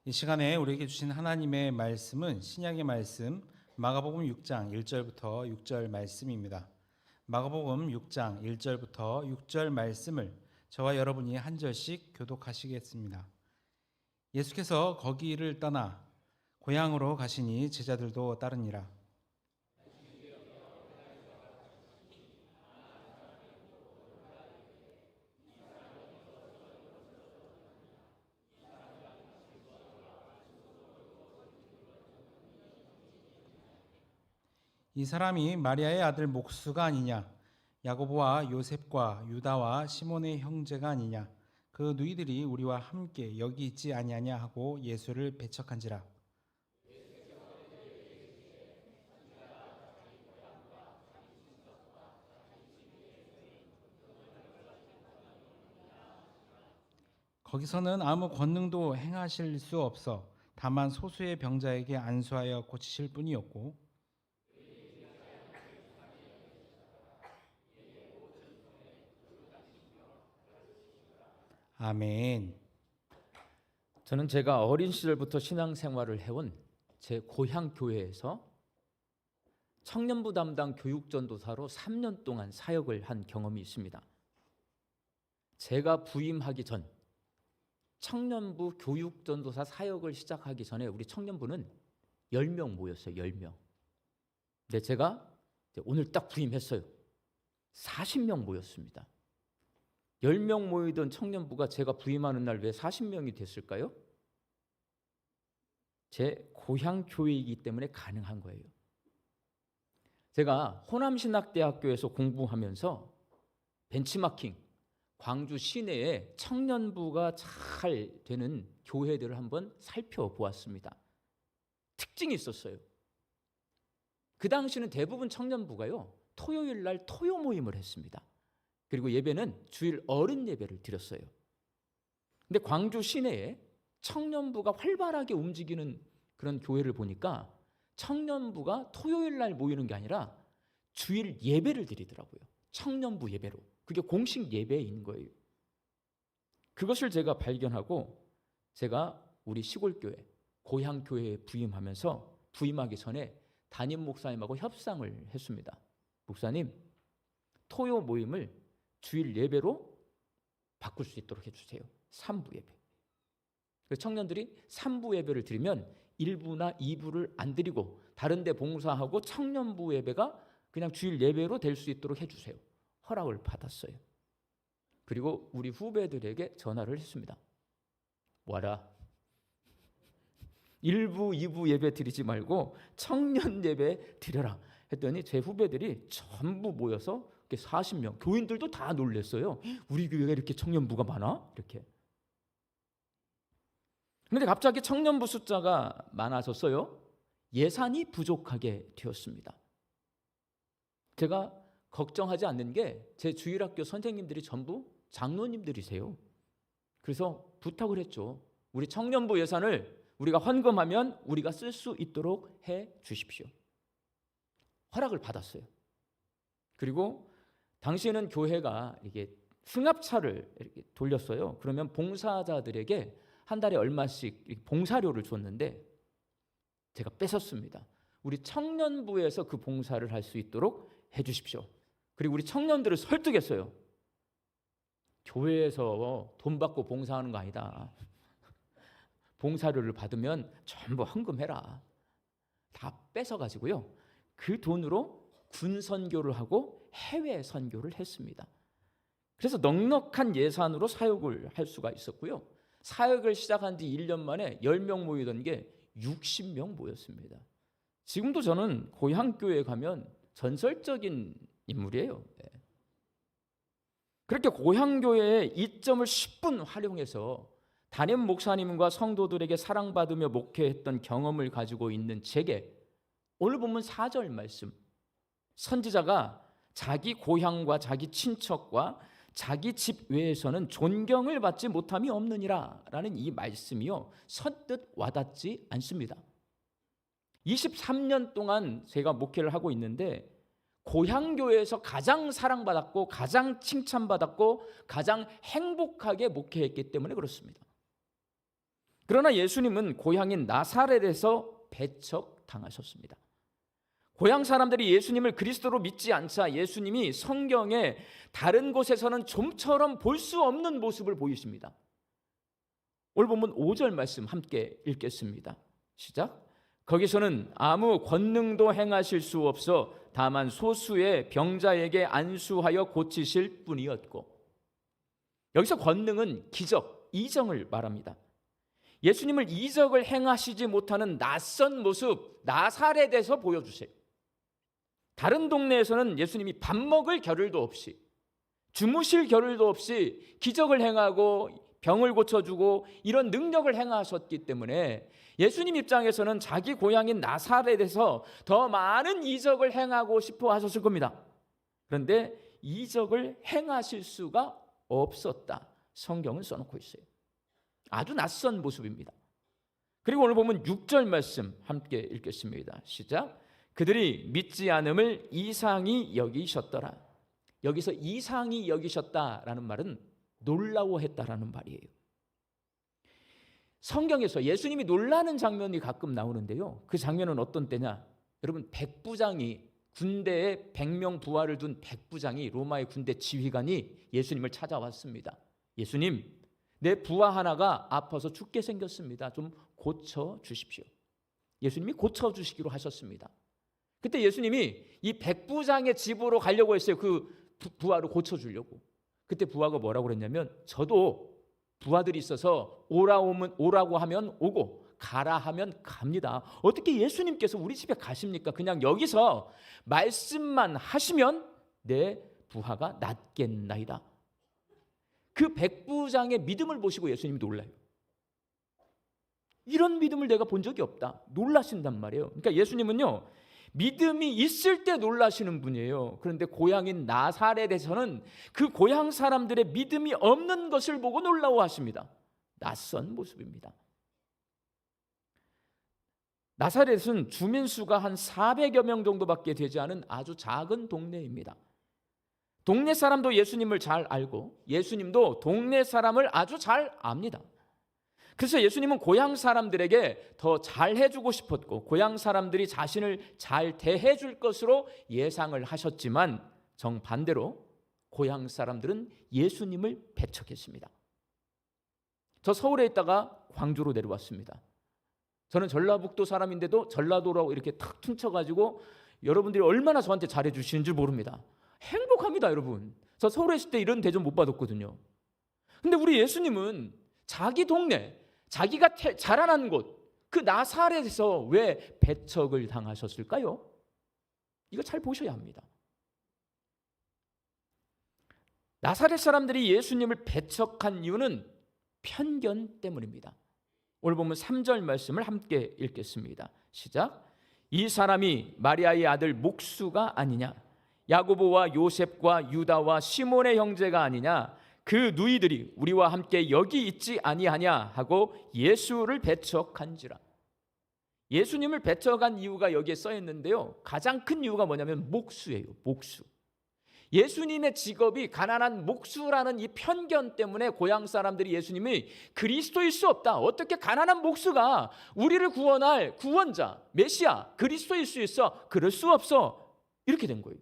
이 시간에 우리에게 주신 하나님의 말씀은 신약의 말씀 마가복음 6장 1절부터 6절 말씀입니다. 마가복음 6장 1절부터 6절 말씀을 저와 여러분이 한 절씩 교독하시겠습니다. 예수께서 거기를 떠나 고향으로 가시니 제자들도 따르니라. 이 사람이 마리아의 아들 목수가 아니냐? 야고보와 요셉과 유다와 시몬의 형제가 아니냐? 그 누이들이 우리와 함께 여기 있지 아니하냐 하고 예수를 배척한지라. 거기서는 아무 권능도 행하실 수 없어 다만 소수의 병자에게 안수하여 고치실 뿐이었고, 아멘. 저는 제가 어린 시절부터 신앙생활을 해온 제 고향 교회에서 청년부 담당 교육전도사로 3년 동안 사역을 한 경험이 있습니다. 제가 부임하기 전 청년부 교육전도사 사역을 시작하기 전에 우리 청년부는 10명 모였어요. 10명. 근데 제가 오늘 딱 부임했어요. 40명 모였습니다. 10명 모이던 청년부가 제가 부임하는 날 왜 40명이 됐을까요? 제 고향 교회이기 때문에 가능한 거예요. 제가 호남신학대학교에서 공부하면서 벤치마킹, 광주 시내에 청년부가 잘 되는 교회들을 한번 살펴보았습니다. 특징이 있었어요. 그 당시는 대부분 청년부가요, 토요일 날 토요 모임을 했습니다. 그리고 예배는 주일 어른 예배를 드렸어요. 근데 광주 시내에 청년부가 활발하게 움직이는 그런 교회를 보니까 청년부가 토요일 날 모이는 게 아니라 주일 예배를 드리더라고요. 청년부 예배로. 그게 공식 예배인 거예요. 그것을 제가 발견하고 제가 우리 시골교회, 고향교회에 부임하면서 부임하기 전에 담임 목사님하고 협상을 했습니다. 목사님, 토요 모임을 주일 예배로 바꿀 수 있도록 해주세요. 3부 예배. 청년들이 3부 예배를 드리면 1부나 2부를 안 드리고 다른 데 봉사하고 청년부 예배가 그냥 주일 예배로 될 수 있도록 해주세요. 허락을 받았어요. 그리고 우리 후배들에게 전화를 했습니다. 와라. 1부, 2부 예배 드리지 말고 청년 예배 드려라. 했더니 제 후배들이 전부 모여서 40명, 교인들도 다 놀랐어요. 우리 교회가 이렇게 청년부가 많아? 이렇게. 그런데 갑자기 청년부 숫자가 많아졌어요. 예산이 부족하게 되었습니다. 제가 걱정하지 않는 게 제 주일학교 선생님들이 전부 장로님들이세요. 그래서 부탁을 했죠. 우리 청년부 예산을 우리가 헌금하면 우리가 쓸 수 있도록 해 주십시오. 허락을 받았어요. 그리고 당시에는 교회가 이게 승합차를 이렇게 돌렸어요. 그러면 봉사자들에게 한 달에 얼마씩 봉사료를 줬는데 제가 뺏었습니다. 우리 청년부에서 그 봉사를 할 수 있도록 해 주십시오. 그리고 우리 청년들을 설득했어요. 교회에서 돈 받고 봉사하는 거 아니다. 봉사료를 받으면 전부 헌금해라. 다 뺏어가지고요. 그 돈으로 군 선교를 하고 해외 선교를 했습니다. 그래서 넉넉한 예산으로 사역을 할 수가 있었고요. 사역을 시작한 지 1년 만에 10명 모이던 게 60명 모였습니다. 지금도 저는 고향교회에 가면 전설적인 인물이에요. 그렇게 고향교회의 이점을 10분 활용해서 담임 목사님과 성도들에게 사랑받으며 목회했던 경험을 가지고 있는 제게 오늘 본문 4절 말씀, 선지자가 자기 고향과 자기 친척과 자기 집 외에서는 존경을 받지 못함이 없느니라 라는 이 말씀이요, 선뜻 와닿지 않습니다. 23년 동안 제가 목회를 하고 있는데 고향교회에서 가장 사랑받았고 가장 칭찬받았고 가장 행복하게 목회했기 때문에 그렇습니다. 그러나 예수님은 고향인 나사렛에서 배척당하셨습니다. 고향 사람들이 예수님을 그리스도로 믿지 않자 예수님이 성경에 다른 곳에서는 좀처럼 볼 수 없는 모습을 보이십니다. 오늘 본문 5절 말씀 함께 읽겠습니다. 시작. 거기서는 아무 권능도 행하실 수 없어 다만 소수의 병자에게 안수하여 고치실 뿐이었고, 여기서 권능은 기적, 이정을 말합니다. 예수님을 이적을 행하시지 못하는 낯선 모습 나사렛에서 보여주세요. 다른 동네에서는 예수님이 밥 먹을 겨를도 없이, 주무실 겨를도 없이 기적을 행하고 병을 고쳐주고 이런 능력을 행하셨기 때문에 예수님 입장에서는 자기 고향인 나사렛에서 더 많은 이적을 행하고 싶어 하셨을 겁니다. 그런데 이적을 행하실 수가 없었다. 성경은 써놓고 있어요. 아주 낯선 모습입니다. 그리고 오늘 보면 6절 말씀 함께 읽겠습니다. 시작. 그들이 믿지 않음을 이상히 여기셨더라. 여기서 이상히 여기셨다라는 말은 놀라워했다라는 말이에요. 성경에서 예수님이 놀라는 장면이 가끔 나오는데요. 그 장면은 어떤 때냐? 여러분, 백부장이, 군대에 100명 부하를 둔 백부장이, 로마의 군대 지휘관이 예수님을 찾아왔습니다. 예수님, 내 부하 하나가 아파서 죽게 생겼습니다. 좀 고쳐주십시오. 예수님이 고쳐주시기로 하셨습니다. 그때 예수님이 이 백부장의 집으로 가려고 했어요. 그 부하를 고쳐주려고. 그때 부하가 뭐라고 그랬냐면, 저도 부하들이 있어서 오라고 하면 오고 가라 하면 갑니다. 어떻게 예수님께서 우리 집에 가십니까? 그냥 여기서 말씀만 하시면 내 부하가 낫겠나이다. 그 백부장의 믿음을 보시고 예수님이 놀라요. 이런 믿음을 내가 본 적이 없다. 놀라신단 말이에요. 그러니까 예수님은요, 믿음이 있을 때 놀라시는 분이에요. 그런데 고향인 나사렛에서는 그 고향 사람들의 믿음이 없는 것을 보고 놀라워하십니다. 낯선 모습입니다. 나사렛은 주민 수가 한 400여 명 정도밖에 되지 않은 아주 작은 동네입니다. 동네 사람도 예수님을 잘 알고 예수님도 동네 사람을 아주 잘 압니다. 그래서 예수님은 고향 사람들에게 더 잘해주고 싶었고 고향 사람들이 자신을 잘 대해줄 것으로 예상을 하셨지만 정반대로 고향 사람들은 예수님을 배척했습니다. 저 서울에 있다가 광주로 내려왔습니다. 저는 전라북도 사람인데도 전라도라고 이렇게 탁 퉁쳐가지고 여러분들이 얼마나 저한테 잘해주시는 줄 모릅니다. 행복합니다, 여러분. 저 서울에 있을 때 이런 대접 못 받았거든요. 근데 우리 예수님은 자기 동네, 자기가 자라난 곳, 그 나사렛에서 왜 배척을 당하셨을까요? 이거 잘 보셔야 합니다. 나사렛 사람들이 예수님을 배척한 이유는 편견 때문입니다. 오늘 보면 3절 말씀을 함께 읽겠습니다. 시작. 이 사람이 마리아의 아들 목수가 아니냐? 야고보와 요셉과 유다와 시몬의 형제가 아니냐? 그 누이들이 우리와 함께 여기 있지 아니하냐 하고 예수를 배척한지라. 예수님을 배척한 이유가 여기에 써 있는데요. 가장 큰 이유가 뭐냐면 목수예요. 목수. 예수님의 직업이 가난한 목수라는 이 편견 때문에 고향 사람들이 예수님이 그리스도일 수 없다. 어떻게 가난한 목수가 우리를 구원할 구원자, 메시아, 그리스도일 수 있어? 그럴 수 없어. 이렇게 된 거예요.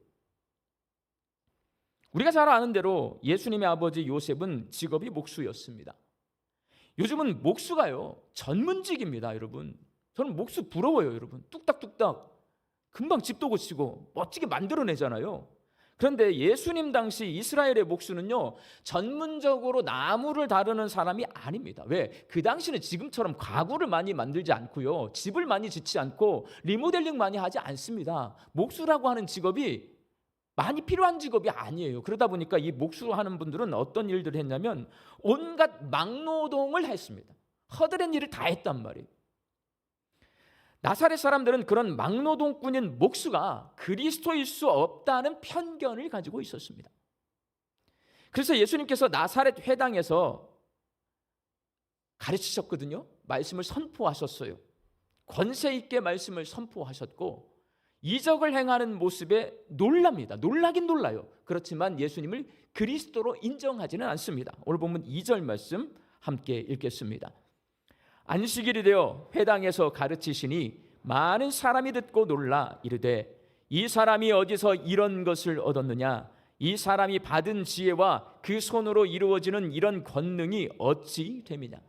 우리가 잘 아는 대로 예수님의 아버지 요셉은 직업이 목수였습니다. 요즘은 목수가요, 전문직입니다, 여러분. 저는 목수 부러워요, 여러분. 뚝딱뚝딱 금방 집도 고치고 멋지게 만들어내잖아요. 그런데 예수님 당시 이스라엘의 목수는요, 전문적으로 나무를 다루는 사람이 아닙니다. 왜? 그 당시는 지금처럼 가구를 많이 만들지 않고요, 집을 많이 짓지 않고 리모델링 많이 하지 않습니다. 목수라고 하는 직업이 많이 필요한 직업이 아니에요. 그러다 보니까 이 목수로 하는 분들은 어떤 일들을 했냐면 온갖 막노동을 했습니다. 허드렛 일을 다 했단 말이에요. 나사렛 사람들은 그런 막노동꾼인 목수가 그리스도일 수 없다는 편견을 가지고 있었습니다. 그래서 예수님께서 나사렛 회당에서 가르치셨거든요. 말씀을 선포하셨어요. 권세 있게 말씀을 선포하셨고 이적을 행하는 모습에 놀랍니다. 놀라긴 놀라요. 그렇지만 예수님을 그리스도로 인정하지는 않습니다. 오늘 보면 2절 말씀 함께 읽겠습니다. 안식일이 되어 회당에서 가르치시니 많은 사람이 듣고 놀라 이르되 이 사람이 어디서 이런 것을 얻었느냐? 이 사람이 받은 지혜와 그 손으로 이루어지는 이런 권능이 어찌 됨이냐?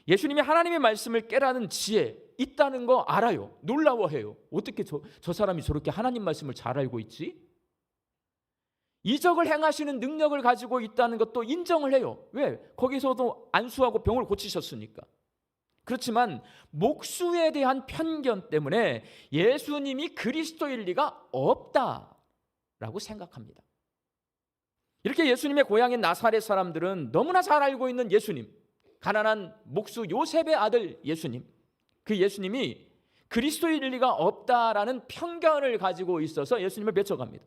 예수님이 하나님의 말씀을 깨라는 지혜 있다는 거 알아요. 놀라워해요. 어떻게 저 사람이 저렇게 하나님 말씀을 잘 알고 있지? 이적을 행하시는 능력을 가지고 있다는 것도 인정을 해요. 왜? 거기서도 안수하고 병을 고치셨으니까. 그렇지만 목수에 대한 편견 때문에 예수님이 그리스도일 리가 없다라고 생각합니다. 이렇게 예수님의 고향인 나사렛 사람들은 너무나 잘 알고 있는 예수님, 가난한 목수 요셉의 아들 예수님, 그 예수님이 그리스도일 리가 없다라는 편견을 가지고 있어서 예수님을 맺어갑니다.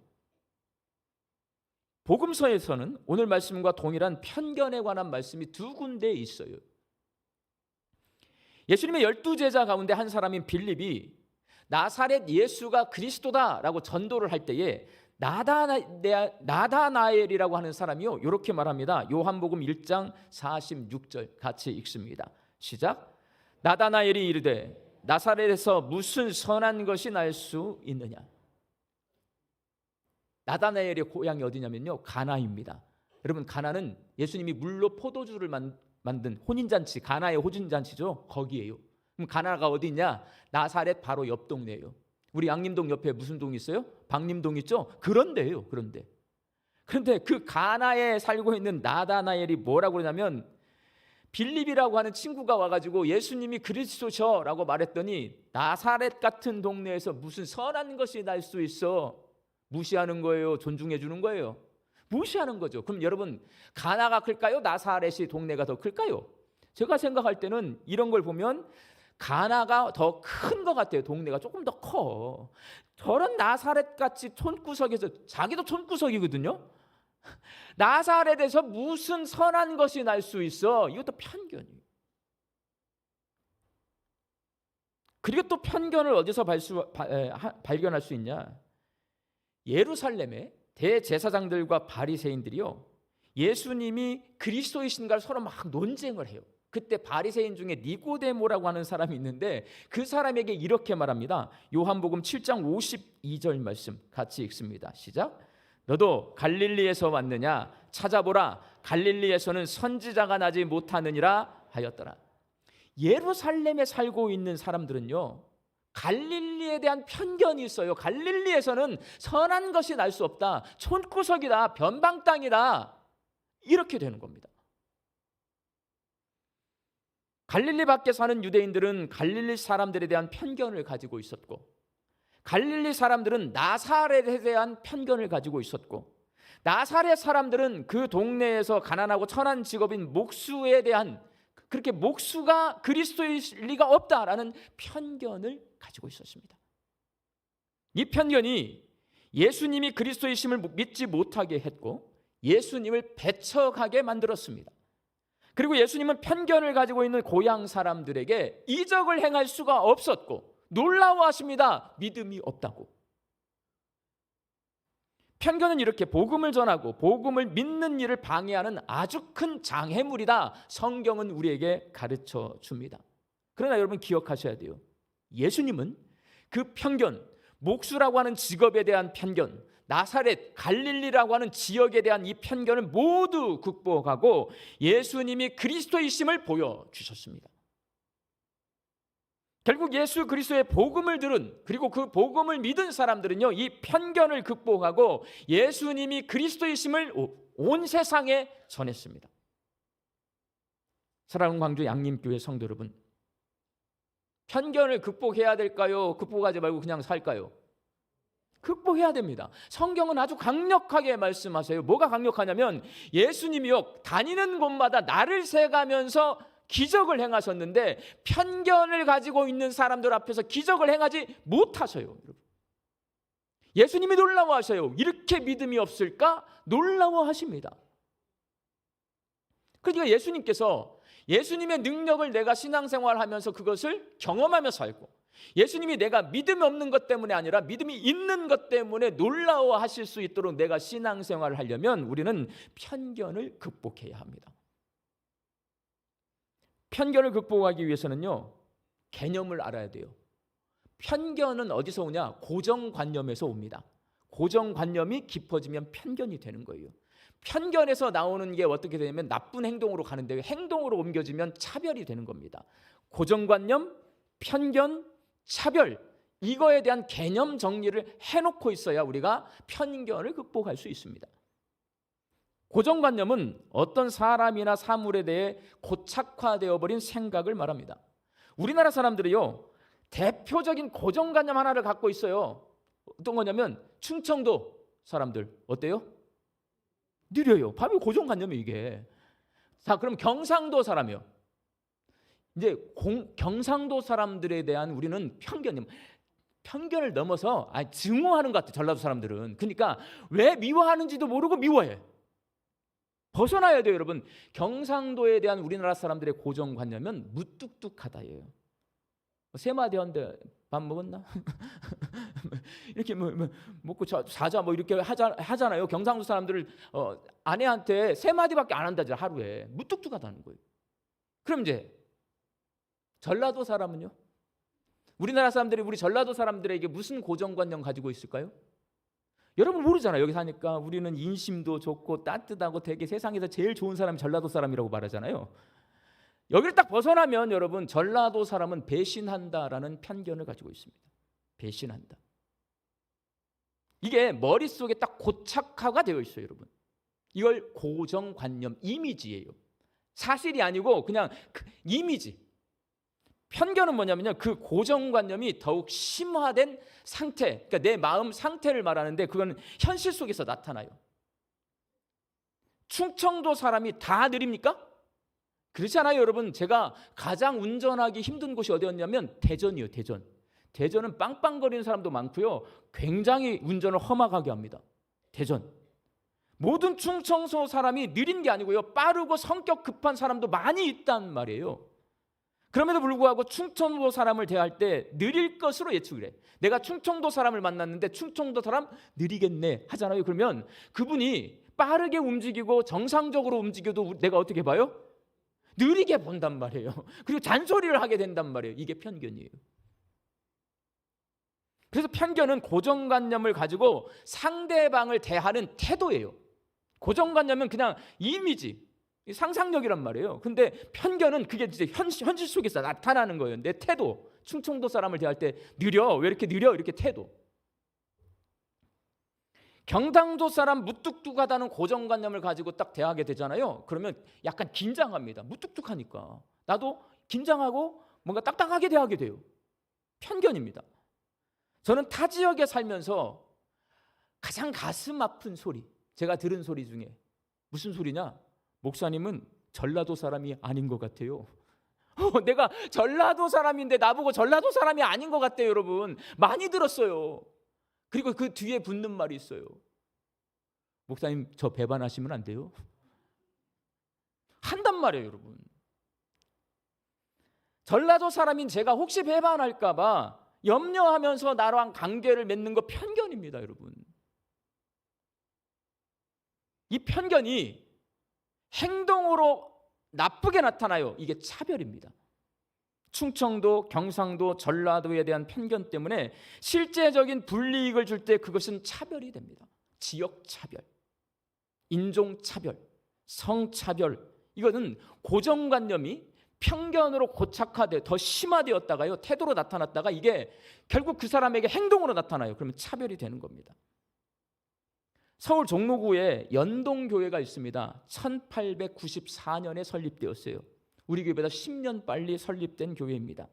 복음서에서는 오늘 말씀과 동일한 편견에 관한 말씀이 두 군데 있어요. 예수님의 12제자 가운데 한 사람인 빌립이 나사렛 예수가 그리스도다라고 전도를 할 때에 나다나엘이라고 하는 사람이요 이렇게 말합니다. 요한복음 1장 46절 같이 읽습니다. 시작. 나다나엘이 이르되 나사렛에서 무슨 선한 것이 날 수 있느냐? 나다나엘의 고향이 어디냐면요 가나입니다. 여러분 가나는 예수님이 물로 포도주를 만든 혼인잔치, 가나의 혼인잔치죠. 거기에요. 그럼 가나가 어디 있냐? 나사렛 바로 옆 동네예요. 우리 양림동 옆에 무슨 동이 있어요? 박림동 있죠? 그런데요. 그런데 그 가나에 살고 있는 나다나엘이 뭐라고 그러냐면 빌립이라고 하는 친구가 와가지고 예수님이 그리스도셔라고 말했더니 나사렛 같은 동네에서 무슨 선한 것이 날 수 있어? 무시하는 거예요? 존중해 주는 거예요? 무시하는 거죠. 그럼 여러분 가나가 클까요? 나사렛이 동네가 더 클까요? 제가 생각할 때는 이런 걸 보면 가나가 더 큰 것 같아요. 동네가 조금 더 커. 저런 나사렛같이 촌구석에서 자기도 촌구석이거든요. 나사렛에서 무슨 선한 것이 날 수 있어? 이것도 편견이에요. 그리고 또 편견을 어디서 발견할 수 있냐? 예루살렘에 대제사장들과 바리새인들이요 예수님이 그리스도이신가를 서로 막 논쟁을 해요. 그때 바리새인 중에 니고데모라고 하는 사람이 있는데 그 사람에게 이렇게 말합니다. 요한복음 7장 52절 말씀 같이 읽습니다. 시작. 너도 갈릴리에서 왔느냐? 찾아보라. 갈릴리에서는 선지자가 나지 못하느니라 하였더라. 예루살렘에 살고 있는 사람들은요 갈릴리에 대한 편견이 있어요. 갈릴리에서는 선한 것이 날 수 없다. 촌구석이다. 변방 땅이다. 이렇게 되는 겁니다. 갈릴리 밖에 사는 유대인들은 갈릴리 사람들에 대한 편견을 가지고 있었고 갈릴리 사람들은 나사렛에 대한 편견을 가지고 있었고 나사렛 사람들은 그 동네에서 가난하고 천한 직업인 목수에 대한 그렇게 목수가 그리스도일 리가 없다라는 편견을 가지고 있었습니다. 이 편견이 예수님이 그리스도이심을 믿지 못하게 했고 예수님을 배척하게 만들었습니다. 그리고 예수님은 편견을 가지고 있는 고향 사람들에게 이적을 행할 수가 없었고 놀라워하십니다. 믿음이 없다고. 편견은 이렇게 복음을 전하고 복음을 믿는 일을 방해하는 아주 큰 장애물이다. 성경은 우리에게 가르쳐 줍니다. 그러나 여러분 기억하셔야 돼요. 예수님은 그 편견, 목수라고 하는 직업에 대한 편견, 나사렛, 갈릴리라고 하는 지역에 대한 이 편견을 모두 극복하고 예수님이 그리스도이심을 보여주셨습니다. 결국 예수 그리스도의 복음을 들은 그리고 그 복음을 믿은 사람들은요 이 편견을 극복하고 예수님이 그리스도이심을 온 세상에 전했습니다. 사랑하는 광주 양림교회 성도 여러분, 편견을 극복해야 될까요? 극복하지 말고 그냥 살까요? 극복해야 됩니다. 성경은 아주 강력하게 말씀하세요. 뭐가 강력하냐면 예수님이요 다니는 곳마다 날을 새가면서 기적을 행하셨는데 편견을 가지고 있는 사람들 앞에서 기적을 행하지 못하셔요. 예수님이 놀라워하셔요. 이렇게 믿음이 없을까? 놀라워하십니다. 그러니까 예수님께서 예수님의 능력을 내가 신앙생활하면서 그것을 경험하며 살고 예수님이 내가 믿음이 없는 것 때문에 아니라 믿음이 있는 것 때문에 놀라워하실 수 있도록 내가 신앙생활을 하려면 우리는 편견을 극복해야 합니다. 편견을 극복하기 위해서는요, 개념을 알아야 돼요. 편견은 어디서 오냐? 고정관념에서 옵니다. 고정관념이 깊어지면 편견이 되는 거예요. 편견에서 나오는 게 어떻게 되냐면 나쁜 행동으로 가는데 행동으로 옮겨지면 차별이 되는 겁니다. 고정관념, 편견, 차별, 이거에 대한 개념 정리를 해놓고 있어야 우리가 편견을 극복할 수 있습니다. 고정관념은 어떤 사람이나 사물에 대해 고착화되어 버린 생각을 말합니다. 우리나라 사람들이요, 대표적인 고정관념 하나를 갖고 있어요. 어떤 거냐면 충청도 사람들 어때요? 느려요. 바로 고정관념이 이게. 자, 그럼 경상도 사람이요. 이제 경상도 사람들에 대한 우리는 편견을 넘어서 증오하는 것 같아, 전라도 사람들은. 그러니까 왜 미워하는지도 모르고 미워해. 벗어나야 돼요, 여러분. 경상도에 대한 우리나라 사람들의 고정관념은 무뚝뚝하다예요. 세 마디 하는데 밥 먹었나? 이렇게 먹고 자자 이렇게 하잖아요. 경상도 사람들을 아내한테 세 마디밖에 안 한다죠, 하루에. 무뚝뚝하다는 거예요. 그럼 이제 전라도 사람은요? 우리나라 사람들이 우리 전라도 사람들에게 무슨 고정관념 가지고 있을까요? 여러분 모르잖아요. 여기 사니까 우리는 인심도 좋고 따뜻하고 되게 세상에서 제일 좋은 사람이 전라도 사람이라고 말하잖아요. 여기를 딱 벗어나면 여러분, 전라도 사람은 배신한다라는 편견을 가지고 있습니다. 배신한다. 이게 머릿속에 딱 고착화가 되어 있어요, 여러분. 이걸 고정관념, 이미지예요. 사실이 아니고 그냥 이미지. 편견은 뭐냐면요, 그 고정관념이 더욱 심화된 상태, 그러니까 내 마음 상태를 말하는데 그거는 현실 속에서 나타나요. 충청도 사람이 다 느립니까? 그렇지 않아요, 여러분. 제가 가장 운전하기 힘든 곳이 어디였냐면 대전이요, 대전. 대전은 빵빵거리는 사람도 많고요, 굉장히 운전을 험악하게 합니다. 대전. 모든 충청도 사람이 느린 게 아니고요, 빠르고 성격 급한 사람도 많이 있단 말이에요. 그럼에도 불구하고 충청도 사람을 대할 때 느릴 것으로 예측을 해. 내가 충청도 사람을 만났는데 충청도 사람 느리겠네 하잖아요. 그러면 그분이 빠르게 움직이고 정상적으로 움직여도 내가 어떻게 봐요? 느리게 본단 말이에요. 그리고 잔소리를 하게 된단 말이에요. 이게 편견이에요. 그래서 편견은 고정관념을 가지고 상대방을 대하는 태도예요. 고정관념은 그냥 이미지, 상상력이란 말이에요. 근데 편견은 그게 이제 현실 속에서 나타나는 거예요. 내 태도. 충청도 사람을 대할 때 느려. 왜 이렇게 느려? 이렇게 태도. 경상도 사람 무뚝뚝하다는 고정관념을 가지고 딱 대하게 되잖아요. 그러면 약간 긴장합니다. 무뚝뚝하니까. 나도 긴장하고 뭔가 딱딱하게 대하게 돼요. 편견입니다. 저는 타 지역에 살면서 가장 가슴 아픈 소리, 제가 들은 소리 중에 무슨 소리냐? 목사님은 전라도 사람이 아닌 것 같아요. 내가 전라도 사람인데 나보고 전라도 사람이 아닌 것 같대요, 여러분. 많이 들었어요. 그리고 그 뒤에 붙는 말이 있어요. 목사님, 저 배반하시면 안 돼요? 한단 말이에요, 여러분. 전라도 사람인 제가 혹시 배반할까 봐 염려하면서 나랑 관계를 맺는 거 편견입니다, 여러분. 이 편견이 행동으로 나쁘게 나타나요. 이게 차별입니다. 충청도, 경상도, 전라도에 대한 편견 때문에 실제적인 불이익을 줄 때 그것은 차별이 됩니다. 지역 차별, 인종 차별, 성 차별. 이거는 고정관념이 편견으로 고착화돼 더 심화되었다가요, 태도로 나타났다가 이게 결국 그 사람에게 행동으로 나타나요. 그러면 차별이 되는 겁니다. 서울 종로구에 연동교회가 있습니다. 1894년에 설립되었어요. 우리 교회보다 10년 빨리 설립된 교회입니다.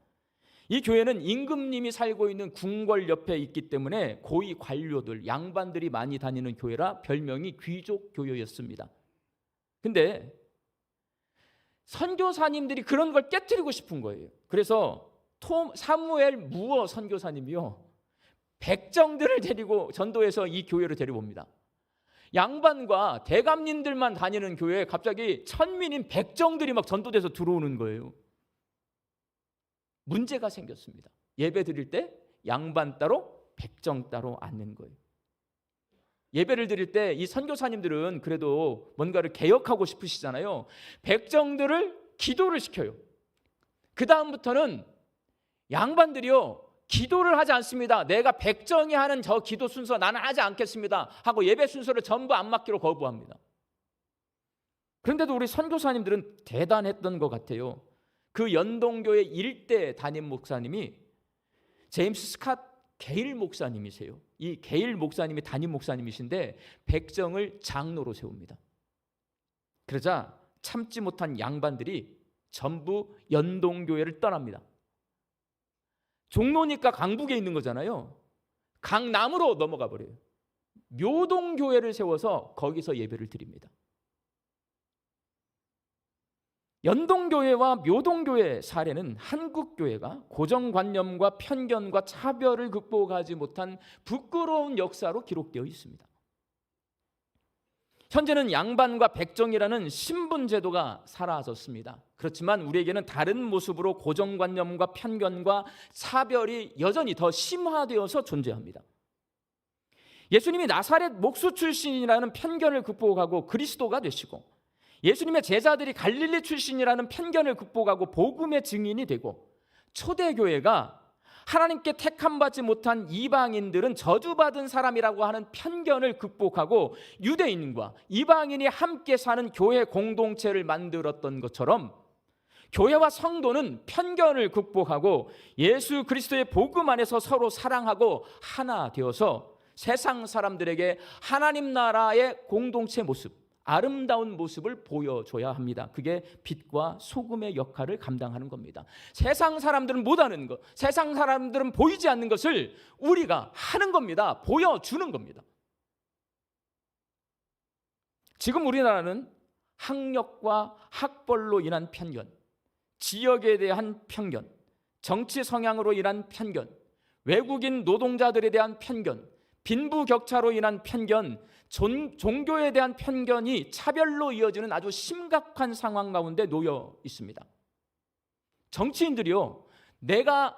이 교회는 임금님이 살고 있는 궁궐 옆에 있기 때문에 고위 관료들, 양반들이 많이 다니는 교회라 별명이 귀족교회였습니다. 근데 선교사님들이 그런 걸 깨트리고 싶은 거예요. 그래서 사무엘 무어 선교사님이요, 백정들을 데리고 전도해서 이 교회로 데려옵니다. 양반과 대감님들만 다니는 교회에 갑자기 천민인 백정들이 막 전도돼서 들어오는 거예요. 문제가 생겼습니다. 예배 드릴 때 양반 따로 백정 따로 앉는 거예요. 예배를 드릴 때 이 선교사님들은 그래도 뭔가를 개혁하고 싶으시잖아요. 백정들을 기도를 시켜요. 그 다음부터는 양반들이요 기도를 하지 않습니다. 내가 백정이 하는 저 기도 순서 나는 하지 않겠습니다 하고 예배 순서를 전부 안 맡기로 거부합니다. 그런데도 우리 선교사님들은 대단했던 것 같아요. 그 연동교회 일대 담임 목사님이 제임스 스캇 게일 목사님이세요. 이 게일 목사님이 담임 목사님이신데 백정을 장로로 세웁니다. 그러자 참지 못한 양반들이 전부 연동교회를 떠납니다. 종로니까 강북에 있는 거잖아요. 강남으로 넘어가 버려요. 묘동교회를 세워서 거기서 예배를 드립니다. 연동교회와 묘동교회 사례는 한국교회가 고정관념과 편견과 차별을 극복하지 못한 부끄러운 역사로 기록되어 있습니다. 현재는 양반과 백정이라는 신분제도가 사라졌습니다. 그렇지만 우리에게는 다른 모습으로 고정관념과 편견과 차별이 여전히 더 심화되어서 존재합니다. 예수님이 나사렛 목수 출신이라는 편견을 극복하고 그리스도가 되시고, 예수님의 제자들이 갈릴리 출신이라는 편견을 극복하고 복음의 증인이 되고, 초대교회가 하나님께 택함받지 못한 이방인들은 저주받은 사람이라고 하는 편견을 극복하고 유대인과 이방인이 함께 사는 교회 공동체를 만들었던 것처럼, 교회와 성도는 편견을 극복하고 예수 그리스도의 복음 안에서 서로 사랑하고 하나 되어서 세상 사람들에게 하나님 나라의 공동체 모습, 아름다운 모습을 보여줘야 합니다. 그게 빛과 소금의 역할을 감당하는 겁니다. 세상 사람들은 못하는 것, 세상 사람들은 보이지 않는 것을 우리가 하는 겁니다. 보여주는 겁니다. 지금 우리나라는 학력과 학벌로 인한 편견, 지역에 대한 편견, 정치 성향으로 인한 편견, 외국인 노동자들에 대한 편견, 빈부격차로 인한 편견, 종교에 대한 편견이 차별로 이어지는 아주 심각한 상황 가운데 놓여 있습니다. 정치인들이요, 내가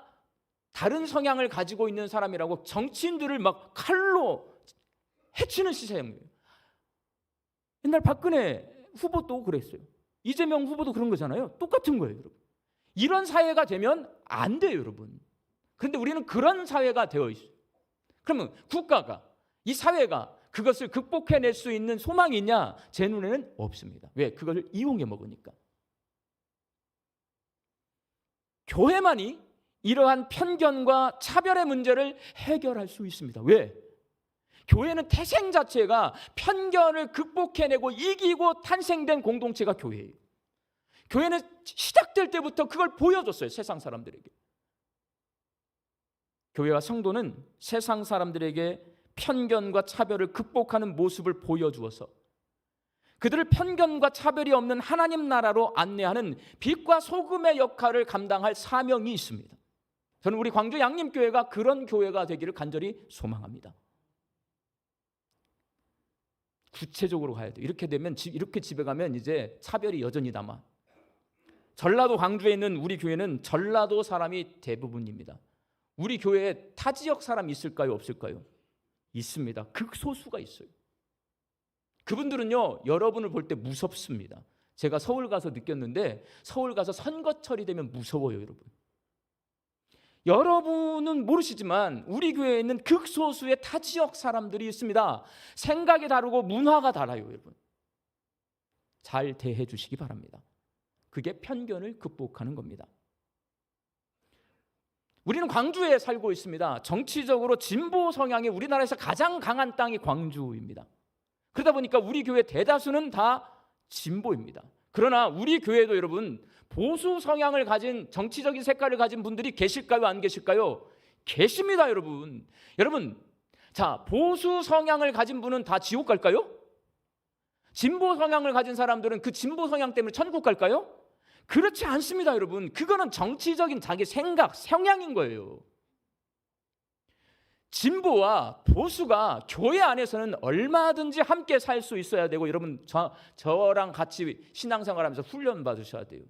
다른 성향을 가지고 있는 사람이라고 정치인들을 막 칼로 해치는 시스템이에요. 옛날 박근혜 후보도 그랬어요. 이재명 후보도 그런 거잖아요. 똑같은 거예요, 여러분. 이런 사회가 되면 안 돼요, 여러분. 그런데 우리는 그런 사회가 되어 있어요. 그러면 국가가, 이 사회가 그것을 극복해낼 수 있는 소망이 있냐? 제 눈에는 없습니다. 왜? 그걸 이용해 먹으니까. 교회만이 이러한 편견과 차별의 문제를 해결할 수 있습니다. 왜? 교회는 태생 자체가 편견을 극복해내고 이기고 탄생된 공동체가 교회예요. 교회는 시작될 때부터 그걸 보여줬어요, 세상 사람들에게. 교회와 성도는 세상 사람들에게 편견과 차별을 극복하는 모습을 보여주어서 그들을 편견과 차별이 없는 하나님 나라로 안내하는 빛과 소금의 역할을 감당할 사명이 있습니다. 저는 우리 광주 양림교회가 그런 교회가 되기를 간절히 소망합니다. 구체적으로 가야 돼요. 이렇게 되면, 이렇게 집에 가면 이제 차별이 여전히 남아. 전라도 광주에 있는 우리 교회는 전라도 사람이 대부분입니다. 우리 교회에 타 지역 사람이 있을까요? 없을까요? 있습니다. 극소수가 있어요. 그분들은요, 여러분을 볼 때 무섭습니다. 제가 서울 가서 느꼈는데, 서울 가서 선거철이 되면 무서워요, 여러분. 여러분은 모르시지만 우리 교회에 있는 극소수의 타 지역 사람들이 있습니다. 생각이 다르고 문화가 달라요, 여러분. 잘 대해 주시기 바랍니다. 그게 편견을 극복하는 겁니다. 우리는 광주에 살고 있습니다. 정치적으로 진보 성향이 우리나라에서 가장 강한 땅이 광주입니다. 그러다 보니까 우리 교회 대다수는 다 진보입니다. 그러나 우리 교회도 여러분, 보수 성향을 가진, 정치적인 색깔을 가진 분들이 계실까요? 안 계실까요? 계십니다, 여러분. 여러분, 자, 보수 성향을 가진 분은 다 지옥 갈까요? 진보 성향을 가진 사람들은 그 진보 성향 때문에 천국 갈까요? 그렇지 않습니다, 여러분. 그거는 정치적인 자기 생각, 성향인 거예요. 진보와 보수가 교회 안에서는 얼마든지 함께 살 수 있어야 되고, 여러분 저랑 같이 신앙생활하면서 훈련 받으셔야 돼요.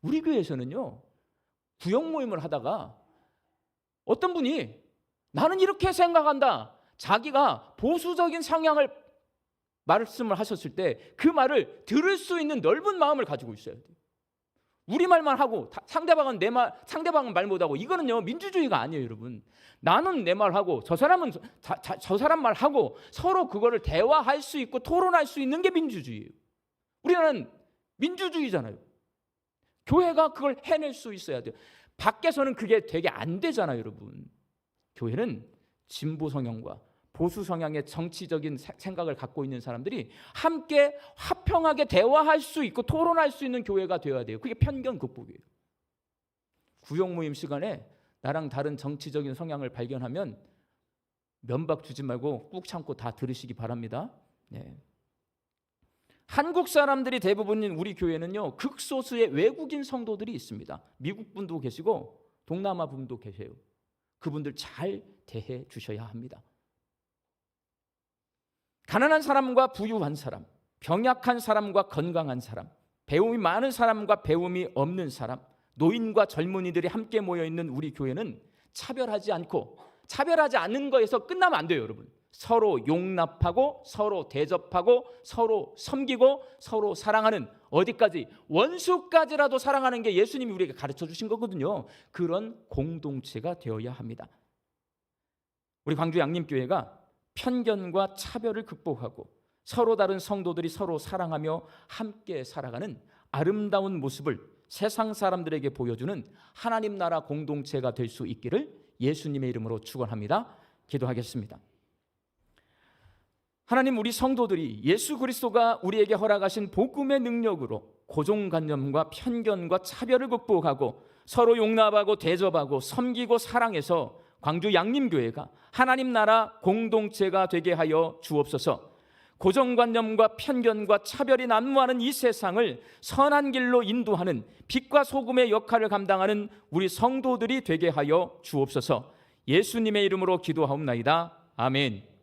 우리 교회에서는요, 구역 모임을 하다가 어떤 분이 나는 이렇게 생각한다, 자기가 보수적인 성향을 말씀을 하셨을 때 그 말을 들을 수 있는 넓은 마음을 가지고 있어야 돼요. 우리말만 하고 상대방은 상대방은 말 못하고, 이거는요 민주주의가 아니에요, 여러분. 나는 내 말하고 저 사람은 저 사람 말하고 서로 그거를 대화할 수 있고 토론할 수 있는 게 민주주의예요. 우리나라는 민주주의잖아요. 교회가 그걸 해낼 수 있어야 돼요. 밖에서는 그게 되게 안 되잖아요, 여러분. 교회는 진보 성향과 보수 성향의 정치적인 생각을 갖고 있는 사람들이 함께 화평하게 대화할 수 있고 토론할 수 있는 교회가 되어야 돼요. 그게 편견 극복이에요. 구역 모임 시간에 나랑 다른 정치적인 성향을 발견하면 면박 주지 말고 꾹 참고 다 들으시기 바랍니다. 네. 한국 사람들이 대부분인 우리 교회는요, 극소수의 외국인 성도들이 있습니다. 미국 분도 계시고 동남아 분도 계세요. 그분들 잘 대해 주셔야 합니다. 가난한 사람과 부유한 사람, 병약한 사람과 건강한 사람, 배움이 많은 사람과 배움이 없는 사람, 노인과 젊은이들이 함께 모여 있는 우리 교회는 차별하지 않는 거에서 끝나면 안 돼요, 여러분. 서로 용납하고 서로 대접하고 서로 섬기고 서로 사랑하는, 어디까지? 원수까지라도 사랑하는 게 예수님이 우리에게 가르쳐 주신 거거든요. 그런 공동체가 되어야 합니다. 우리 광주 양림교회가 편견과 차별을 극복하고 서로 다른 성도들이 서로 사랑하며 함께 살아가는 아름다운 모습을 세상 사람들에게 보여주는 하나님 나라 공동체가 될 수 있기를 예수님의 이름으로 축원합니다. 기도하겠습니다. 하나님, 우리 성도들이 예수 그리스도가 우리에게 허락하신 복음의 능력으로 고정관념과 편견과 차별을 극복하고 서로 용납하고 대접하고 섬기고 사랑해서 광주 양림교회가 하나님 나라 공동체가 되게 하여 주옵소서. 고정관념과 편견과 차별이 난무하는 이 세상을 선한 길로 인도하는 빛과 소금의 역할을 감당하는 우리 성도들이 되게 하여 주옵소서. 예수님의 이름으로 기도하옵나이다. 아멘.